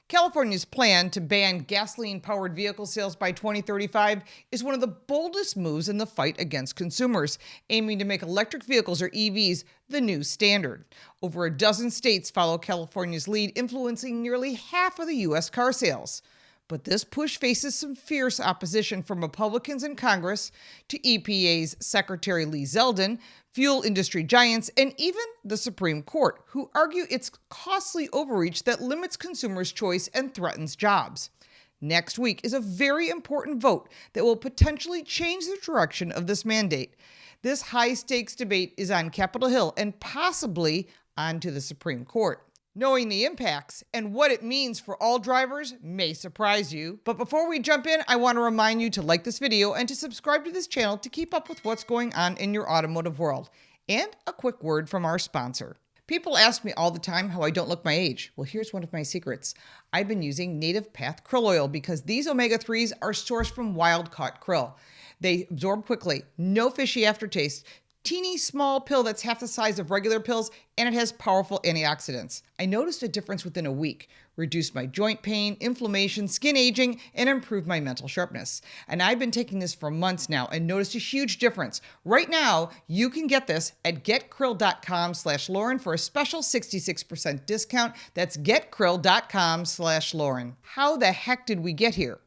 California's plan to ban gasoline-powered vehicle sales by 2035 is one of the boldest moves in the fight against consumers, aiming to make electric vehicles, or EVs, the new standard. Over a dozen states follow California's lead, influencing nearly half of the U.S. car sales. But this push faces some fierce opposition from Republicans in Congress, to EPAs Secretary Lee Zeldin, fuel industry giants, and even the Supreme Court, who argue it's costly overreach that limits consumers' choice and threatens jobs. Next week is a very important vote that will potentially change the direction of this mandate. This high-stakes debate is on Capitol Hill and possibly onto the Supreme Court. Knowing the impacts and what it means for all drivers may surprise you. But before we jump in, I want to remind you to like this video and to subscribe to this channel to keep up with what's going on in your automotive world. And a quick word from our sponsor. People ask me all the time how I don't look my age. Well, here's one of my secrets. I've been using Native Path krill oil because these omega-3s are sourced from wild-caught krill. They absorb quickly, no fishy aftertaste, teeny small pill that's half the size of regular pills, and it has powerful antioxidants. I noticed a difference within a week, reduced my joint pain, inflammation, skin aging, and improved my mental sharpness. And I've been taking this for months now and noticed a huge difference. Right now, you can get this at getkrill.com/Lauren for a special 66% discount. That's getkrill.com/Lauren. How the heck did we get here?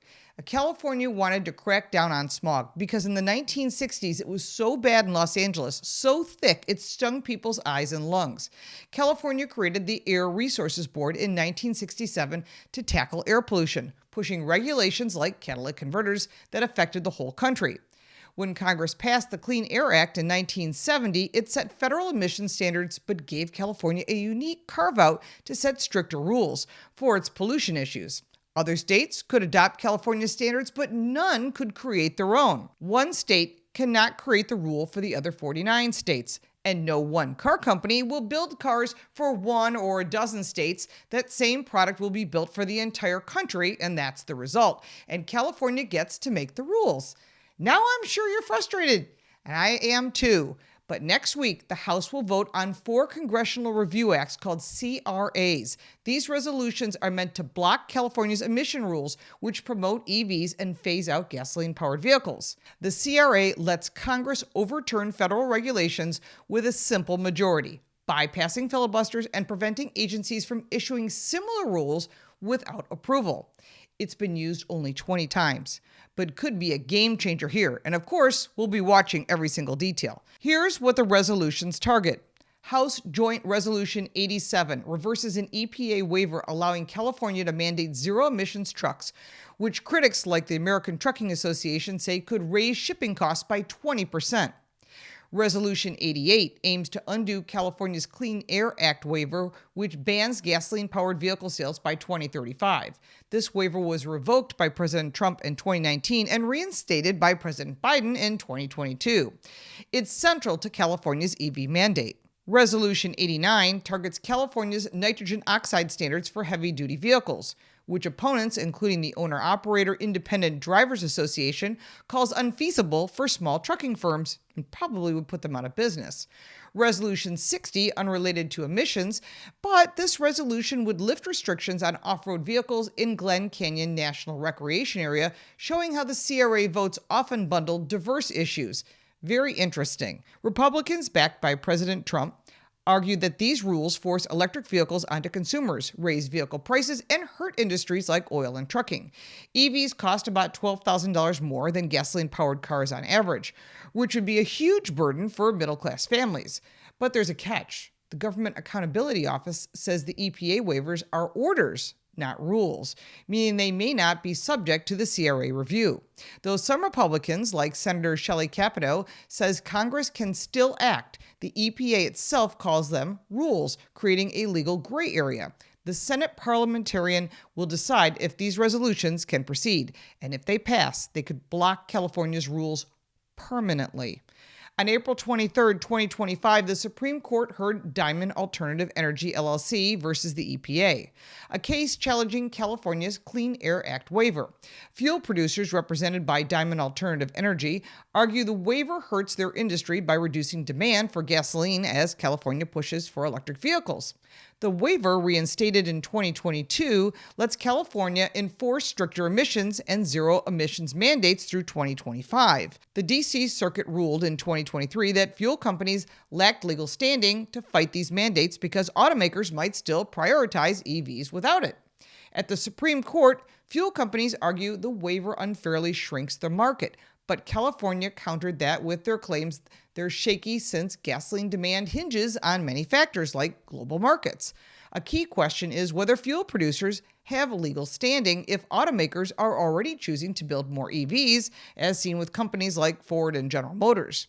California wanted to crack down on smog because in the 1960s, it was so bad in Los Angeles, so thick it stung people's eyes and lungs. California created the Air Resources Board in 1967 to tackle air pollution, pushing regulations like catalytic converters that affected the whole country. When Congress passed the Clean Air Act in 1970, it set federal emission standards but gave California a unique carve-out to set stricter rules for its pollution issues. Other states could adopt California's standards, but none could create their own. One state cannot create the rule for the other 49 states, and no one car company will build cars for one or a dozen states. That same product will be built for the entire country, and that's the result. And California gets to make the rules. Now I'm sure you're frustrated, and I am too. But next week, the House will vote on 4 congressional review acts called CRAAS. These resolutions are meant to block California's emission rules, which promote EVs and phase out gasoline-powered vehicles. The CRA lets Congress overturn federal regulations with a simple majority, bypassing filibusters and preventing agencies from issuing similar rules without approval. It's been used only 20 times, but could be a game changer here. And of course, we'll be watching every single detail. Here's what the resolutions target. House Joint Resolution 87 reverses an EPA waiver allowing California to mandate zero-emissions trucks, which critics like the American Trucking Association say could raise shipping costs by 20%. Resolution 88 aims to undo California's Clean Air Act waiver, which bans gasoline-powered vehicle sales by 2035. This waiver was revoked by President Trump in 2019 and reinstated by President Biden in 2022. It's central to California's EV mandate. Resolution 89 targets California's nitrogen oxide standards for heavy-duty vehicles, which opponents, including the Owner-Operator Independent Drivers Association, calls unfeasible for small trucking firms and probably would put them out of business. Resolution 60, unrelated to emissions, but this resolution would lift restrictions on off-road vehicles in Glen Canyon National Recreation Area, showing how the CRA votes often bundle diverse issues. Very interesting. Republicans, backed by President Trump, argued that these rules force electric vehicles onto consumers, raise vehicle prices, and hurt industries like oil and trucking. EVs cost about $12,000 more than gasoline-powered cars on average, which would be a huge burden for middle-class families. But there's a catch. The Government Accountability Office says the EPA waivers are orders, not rules, meaning they may not be subject to the CRA review. Though some Republicans, like Senator Shelley Capito, says Congress can still act, the EPA itself calls them rules, creating a legal gray area. The Senate parliamentarian will decide if these resolutions can proceed, and if they pass, they could block California's rules permanently. On April 23, 2025, the Supreme Court heard Diamond Alternative Energy LLC versus the EPA, a case challenging California's Clean Air Act waiver. Fuel producers represented by Diamond Alternative Energy argue the waiver hurts their industry by reducing demand for gasoline as California pushes for electric vehicles. The waiver, reinstated in 2022, lets California enforce stricter emissions and zero emissions mandates through 2025. The D.C. Circuit ruled in 2023 that fuel companies lacked legal standing to fight these mandates because automakers might still prioritize EVs without it. At the Supreme Court, fuel companies argue the waiver unfairly shrinks the market, but California countered that with their claims they're shaky since gasoline demand hinges on many factors like global markets. A key question is whether fuel producers have legal standing if automakers are already choosing to build more EVs, as seen with companies like Ford and General Motors.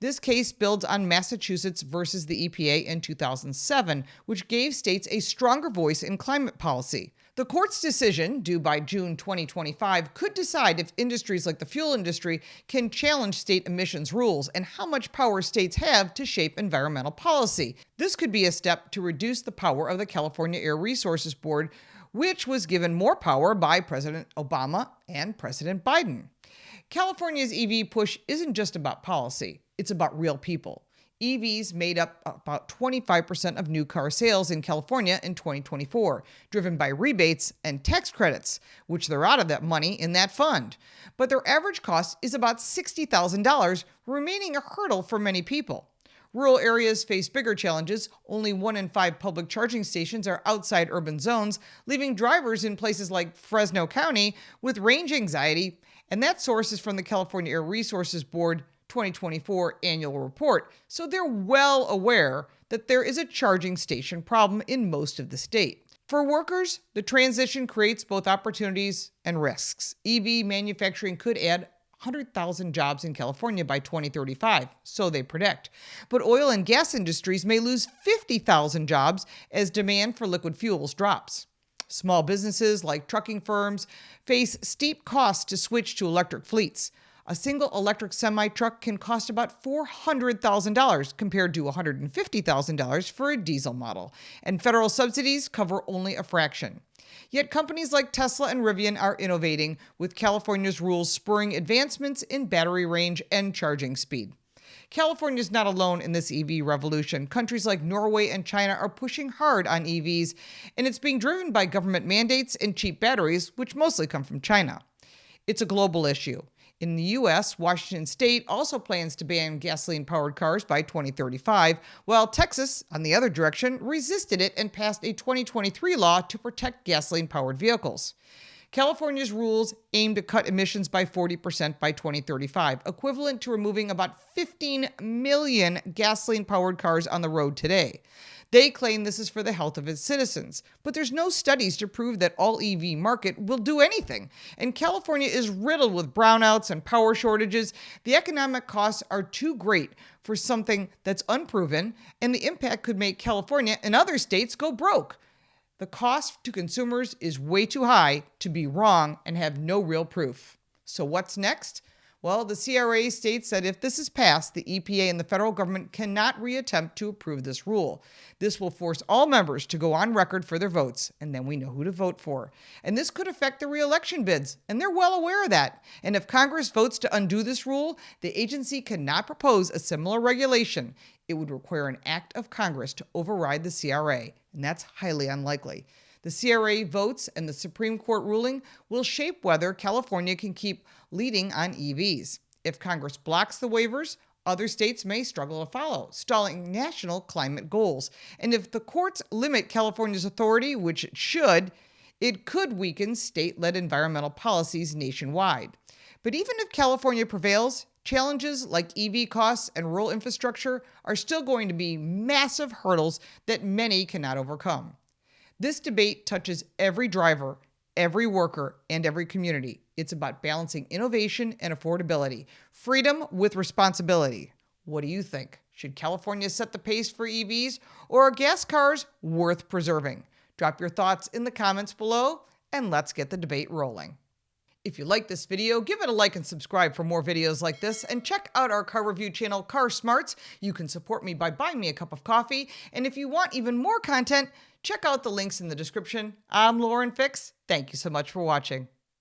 This case builds on Massachusetts versus the EPA in 2007, which gave states a stronger voice in climate policy. The court's decision, due by June 2025, could decide if industries like the fuel industry can challenge state emissions rules and how much power states have to shape environmental policy. This could be a step to reduce the power of the California Air Resources Board, which was given more power by President Obama and President Biden. California's EV push isn't just about policy. It's about real people. EVs made up about 25% of new car sales in California in 2024, driven by rebates and tax credits, which they're out of that money in that fund. But their average cost is about $60,000, remaining a hurdle for many people. Rural areas face bigger challenges. Only 1 in 5 public charging stations are outside urban zones, leaving drivers in places like Fresno County with range anxiety. And that source is from the California Air Resources Board 2024 annual report, so they're well aware that there is a charging station problem in most of the state. For workers, the transition creates both opportunities and risks. EV manufacturing could add 100,000 jobs in California by 2035, so they predict. But oil and gas industries may lose 50,000 jobs as demand for liquid fuels drops. Small businesses like trucking firms face steep costs to switch to electric fleets. A single electric semi-truck can cost about $400,000 compared to $150,000 for a diesel model, and federal subsidies cover only a fraction. Yet companies like Tesla and Rivian are innovating, with California's rules spurring advancements in battery range and charging speed. California is not alone in this EV revolution. Countries like Norway and China are pushing hard on EVs, and it's being driven by government mandates and cheap batteries, which mostly come from China. It's a global issue. In the U.S., Washington State also plans to ban gasoline-powered cars by 2035, while Texas, on the other direction, resisted it and passed a 2023 law to protect gasoline-powered vehicles. California's rules aim to cut emissions by 40% by 2035, equivalent to removing about 15 million gasoline-powered cars on the road today. They claim this is for the health of its citizens, but there's no studies to prove that all EV market will do anything. And California is riddled with brownouts and power shortages. The economic costs are too great for something that's unproven, and the impact could make California and other states go broke. The cost to consumers is way too high to be wrong and have no real proof. So what's next? Well, the CRAAS states that if this is passed, the EPA and the federal government cannot reattempt to approve this rule. This will force all members to go on record for their votes, and then we know who to vote for. And this could affect the re-election bids, and they're well aware of that. And if Congress votes to undo this rule, the agency cannot propose a similar regulation. It would require an act of Congress to override the CRA, and that's highly unlikely. The CRA votes and the Supreme Court ruling will shape whether California can keep leading on EVs. If Congress blocks the waivers, other states may struggle to follow, stalling national climate goals. And if the courts limit California's authority, which it should, it could weaken state-led environmental policies nationwide. But even if California prevails, challenges like EV costs and rural infrastructure are still going to be massive hurdles that many cannot overcome. This debate touches every driver, every worker, and every community. It's about balancing innovation and affordability, freedom with responsibility. What do you think? Should California set the pace for EVs, or are gas cars worth preserving? Drop your thoughts in the comments below, and let's get the debate rolling. If you like this video, give it a like and subscribe for more videos like this, and check out our car review channel, Car Smarts. You can support me by buying me a cup of coffee, and if you want even more content, check out the links in the description. I'm Lauren Fix. Thank you so much for watching.